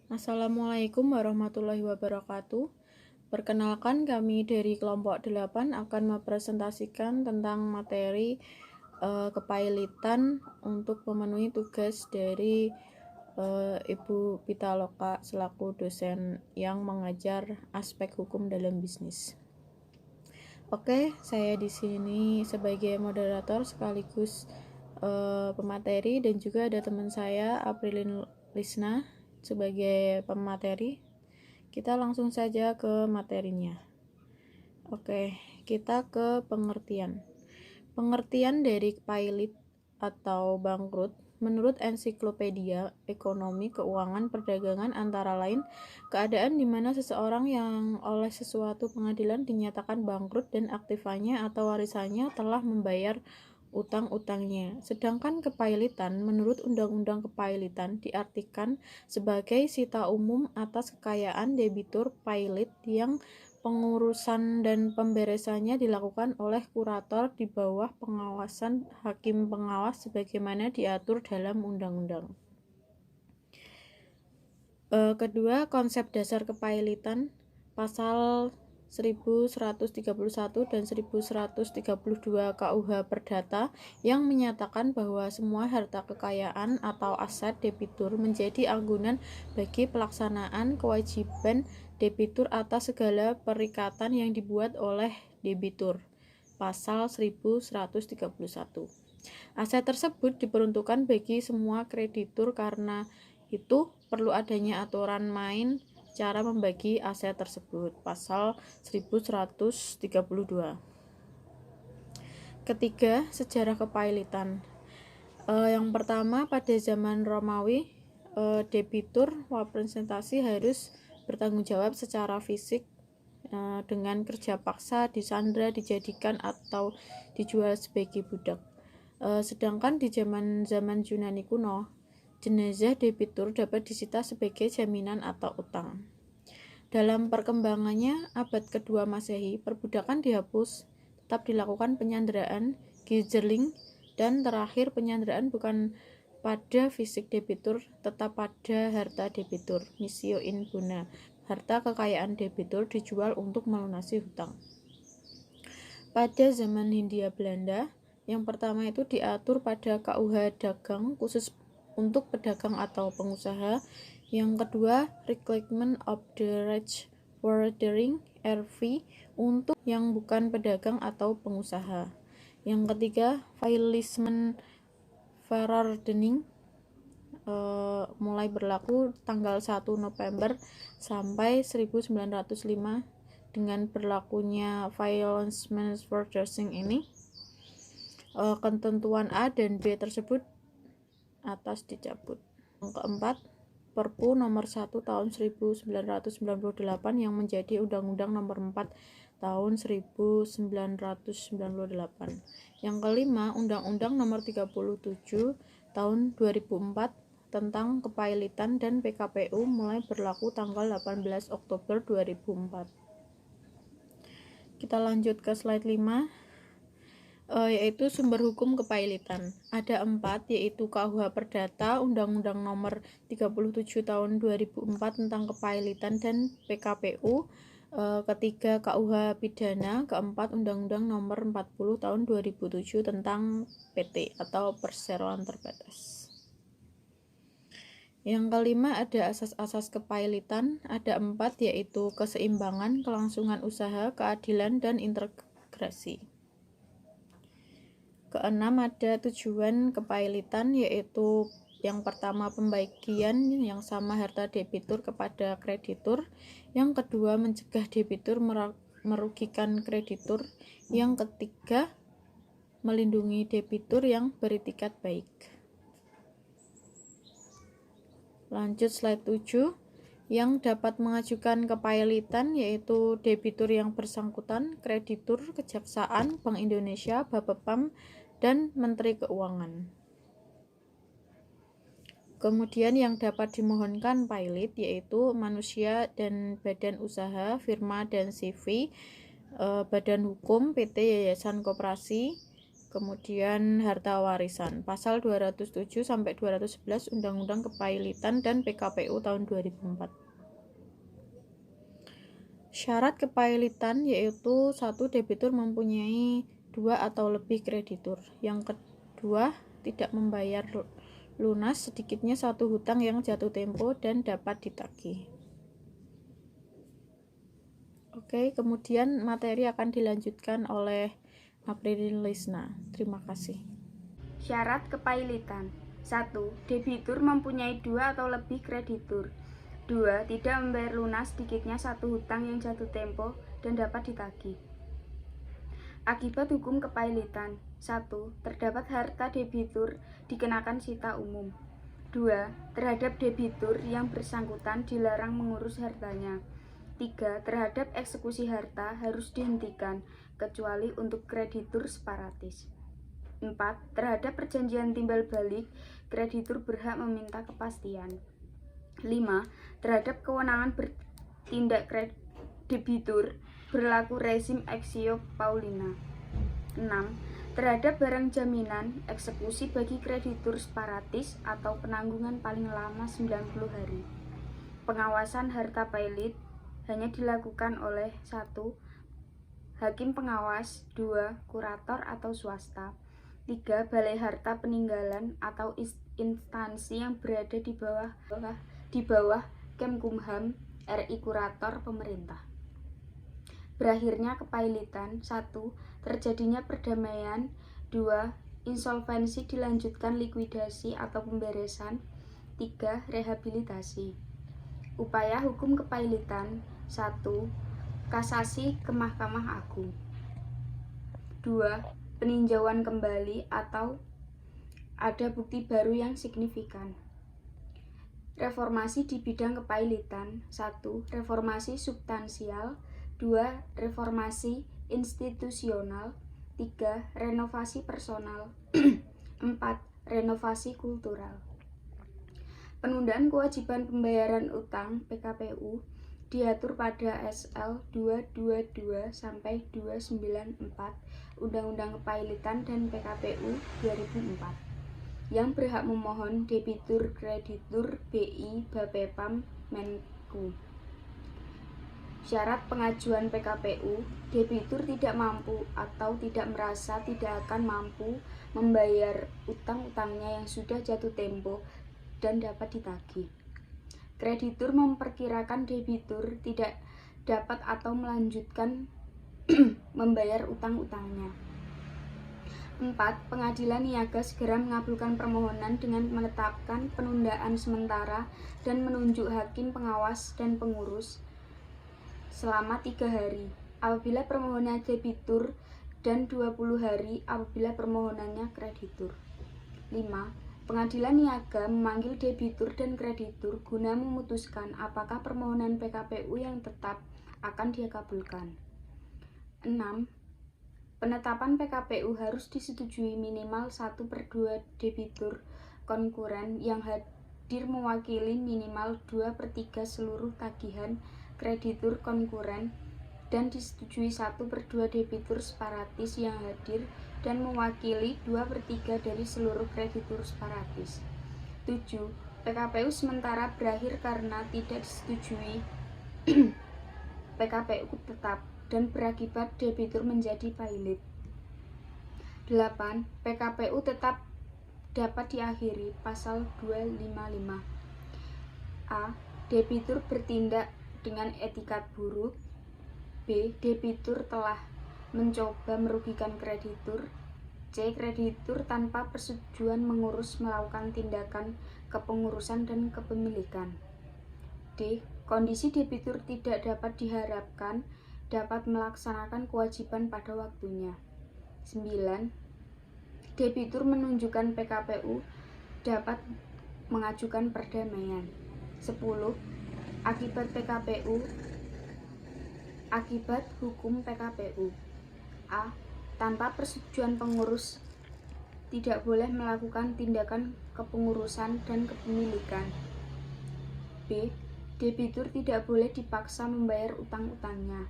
Assalamualaikum warahmatullahi wabarakatuh. Perkenalkan, kami dari kelompok 8 akan mempresentasikan tentang materi kepailitan untuk memenuhi tugas dari Ibu Pitaloka selaku dosen yang mengajar aspek hukum dalam bisnis. Oke, saya di sini sebagai moderator sekaligus pemateri, dan juga ada teman saya Aprilin Lisna sebagai pemateri. Kita langsung saja ke materinya. Oke, kita ke pengertian. Pengertian dari pailit atau bangkrut menurut Ensiklopedia Ekonomi Keuangan Perdagangan antara lain keadaan di mana seseorang yang oleh sesuatu pengadilan dinyatakan bangkrut dan aktivanya atau warisannya telah membayar utang-utangnya. Sedangkan kepailitan menurut Undang-Undang Kepailitan diartikan sebagai sita umum atas kekayaan debitur pailit yang pengurusan dan pemberesannya dilakukan oleh kurator di bawah pengawasan hakim pengawas sebagaimana diatur dalam undang-undang. Kedua, konsep dasar kepailitan pasal 1131 dan 1132 KUH Perdata yang menyatakan bahwa semua harta kekayaan atau aset debitur menjadi anggunan bagi pelaksanaan kewajiban debitur atas segala perikatan yang dibuat oleh debitur. Pasal 1131. Aset tersebut diperuntukkan bagi semua kreditur, karena itu perlu adanya aturan main cara membagi aset tersebut. Pasal 1132. Ketiga, sejarah kepailitan. Yang pertama, pada zaman Romawi, debitur representasi harus bertanggung jawab secara fisik dengan kerja paksa, disandra, dijadikan atau dijual sebagai budak. Sedangkan di zaman Yunani kuno, jenazah debitur dapat disita sebagai jaminan atau utang. Dalam perkembangannya abad kedua Masehi, perbudakan dihapus, tetap dilakukan penyanderaan, gizerling, dan terakhir penyanderaan bukan pada fisik debitur, tetap pada harta debitur, missio in bona. Harta kekayaan debitur dijual untuk melunasi hutang. Pada zaman Hindia Belanda, yang pertama itu diatur pada KUH Dagang khusus untuk pedagang atau pengusaha. Yang kedua, Reclaimment of the Rights Wordering (RV) untuk yang bukan pedagang atau pengusaha. Yang ketiga, Faillissement Verordening mulai berlaku tanggal 1 November sampai 1905. Dengan berlakunya Faillissement Verordening ini, ketentuan A dan B tersebut atas dicabut. Yang keempat, Perpu nomor 1 tahun 1998 yang menjadi Undang-Undang nomor 4 tahun 1998. Yang kelima, Undang-Undang nomor 37 tahun 2004 tentang kepailitan dan PKPU mulai berlaku tanggal 18 Oktober 2004. Kita lanjut ke slide 5. Yaitu sumber hukum kepailitan. Ada 4, yaitu KUH Perdata, Undang-Undang nomor 37 tahun 2004 tentang kepailitan dan PKPU. Ketiga, KUH Pidana. Keempat, Undang-Undang nomor 40 tahun 2007 tentang PT atau perseroan terbatas. Yang kelima, ada asas-asas kepailitan. Ada 4, yaitu keseimbangan, kelangsungan usaha, keadilan, dan integrasi. Keenam, ada tujuan kepailitan, yaitu yang pertama, pembagian yang sama harta debitur kepada kreditur. Yang kedua, mencegah debitur merugikan kreditur. Yang ketiga, melindungi debitur yang beritikat baik. Lanjut slide 7. Yang dapat mengajukan kepailitan yaitu debitur yang bersangkutan, kreditur, kejaksaan, Bank Indonesia, Bapepam, dan Menteri Keuangan. Kemudian yang dapat dimohonkan pailit yaitu manusia dan badan usaha, firma dan CV, badan hukum, PT, yayasan, koperasi, Kemudian harta warisan, pasal 207 sampai 211 Undang-Undang Kepailitan dan PKPU tahun 2004. Syarat kepailitan yaitu 1. Debitur mempunyai 2 atau lebih kreditur. Yang kedua, tidak membayar lunas sedikitnya 1 hutang yang jatuh tempo dan dapat ditagih. Oke, kemudian materi akan dilanjutkan oleh April Lisna. Terima kasih. Syarat kepailitan. 1. Debitur mempunyai 2 atau lebih kreditur. 2. Tidak membayar lunas sedikitnya 1 hutang yang jatuh tempo dan dapat ditagih. Akibat hukum kepailitan. 1. Terdapat harta debitur dikenakan sita umum. 2. Terhadap debitur yang bersangkutan dilarang mengurus hartanya. 3. Terhadap eksekusi harta harus dihentikan, kecuali untuk kreditur separatis. 4. Terhadap perjanjian timbal balik, kreditur berhak meminta kepastian. 5. Terhadap kewenangan bertindak debitur, berlaku rezim Exio Paulina. 6. Terhadap barang jaminan, eksekusi bagi kreditur separatis atau penanggungan paling lama 90 hari. Pengawasan harta pailit hanya dilakukan oleh 1. Hakim pengawas, 2. Kurator atau swasta, 3. Balai harta peninggalan atau instansi yang berada di bawah Kemkumham RI Kurator pemerintah. Berakhirnya kepailitan. 1. Terjadinya perdamaian. 2. Insolvensi dilanjutkan likuidasi atau pemberesan. 3. Rehabilitasi. Upaya hukum kepailitan. 1. Kasasi ke Mahkamah Agung. 2. Peninjauan kembali atau ada bukti baru yang signifikan. Reformasi di bidang kepailitan. 1. Reformasi substansial. 2. Reformasi institusional. 3. Renovasi personal. 4. Renovasi kultural. Penundaan kewajiban pembayaran utang PKPU diatur pada SL 222 sampai 294 Undang-Undang Kepailitan dan PKPU 2004. Yang berhak memohon debitur kreditur BI Bapepam Menku. Syarat pengajuan PKPU, debitur tidak mampu atau tidak merasa tidak akan mampu membayar utang-utangnya yang sudah jatuh tempo dan dapat ditagih. Kreditur memperkirakan debitur tidak dapat atau melanjutkan membayar utang-utangnya. 4. Pengadilan niaga segera mengabulkan permohonan dengan menetapkan penundaan sementara dan menunjuk hakim pengawas dan pengurus selama 3 hari apabila permohonan debitur dan 20 hari apabila permohonannya kreditur. 5. Pengadilan niaga memanggil debitur dan kreditur guna memutuskan apakah permohonan PKPU yang tetap akan dikabulkan. 6. Penetapan PKPU harus disetujui minimal 1/2 debitur konkuren yang hadir mewakili minimal 2/3 seluruh tagihan kreditur konkuren dan disetujui 1/2 debitur separatis yang hadir dan mewakili 2/3 dari seluruh kreditur separatis. 7. PKPU sementara berakhir karena tidak disetujui PKPU tetap dan berakibat debitur menjadi pailit. 8. PKPU tetap dapat diakhiri pasal 255. A. Debitur bertindak dengan etikat buruk. B. Debitur telah mencoba merugikan kreditur. C. Kreditur tanpa persetujuan mengurus melakukan tindakan kepengurusan dan kepemilikan. D. Kondisi debitur tidak dapat diharapkan dapat melaksanakan kewajiban pada waktunya. 9. Debitur menunjukkan PKPU dapat mengajukan perdamaian. 10. Akibat hukum PKPU. A. Tanpa persetujuan pengurus tidak boleh melakukan tindakan kepengurusan dan kepemilikan. B. Debitur tidak boleh dipaksa membayar utang-utangnya.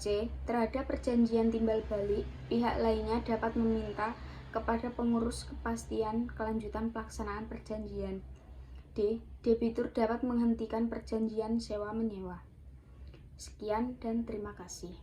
C. Terhadap perjanjian timbal balik, pihak lainnya dapat meminta kepada pengurus kepastian kelanjutan pelaksanaan perjanjian. D. Debitur dapat menghentikan perjanjian sewa-menyewa. Sekian dan terima kasih.